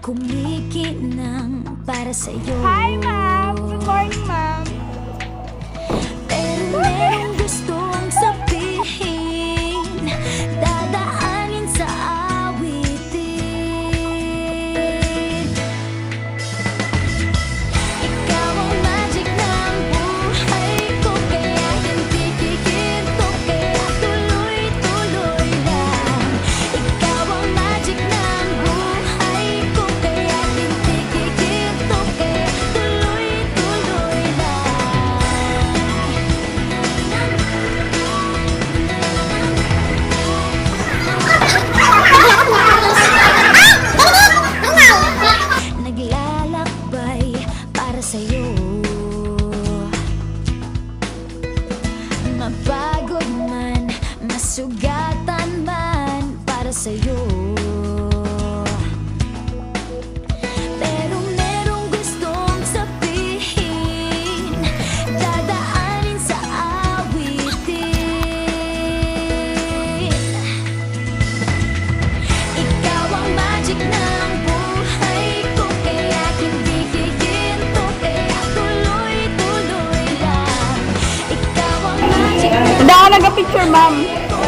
kumikinang para sa'yo. Hi, ma'am! Good morning, ma'am! Pero merong gustong sabihin, dadaanin sa awitin. Ikaw ang magic ng buhay ko, kaya hindi kikinto, kaya tuloy-tuloy lang. Ikaw ang magic ng buhay ko, kaya hindi kikinto, kaya tuloy-tuloy lang. Naglalakbay para sa'yo, mapagod man, masugatan man para sa'yo. Pero merong gustong sabihin, dadaanin sa awitin. Ikaw ang magic ng buhay ko, kaya hindi kikinto, kaya tuloy-tuloy lang. Ikaw ang magic ng Hindi ako nag-picture, ma'am. buhay ko,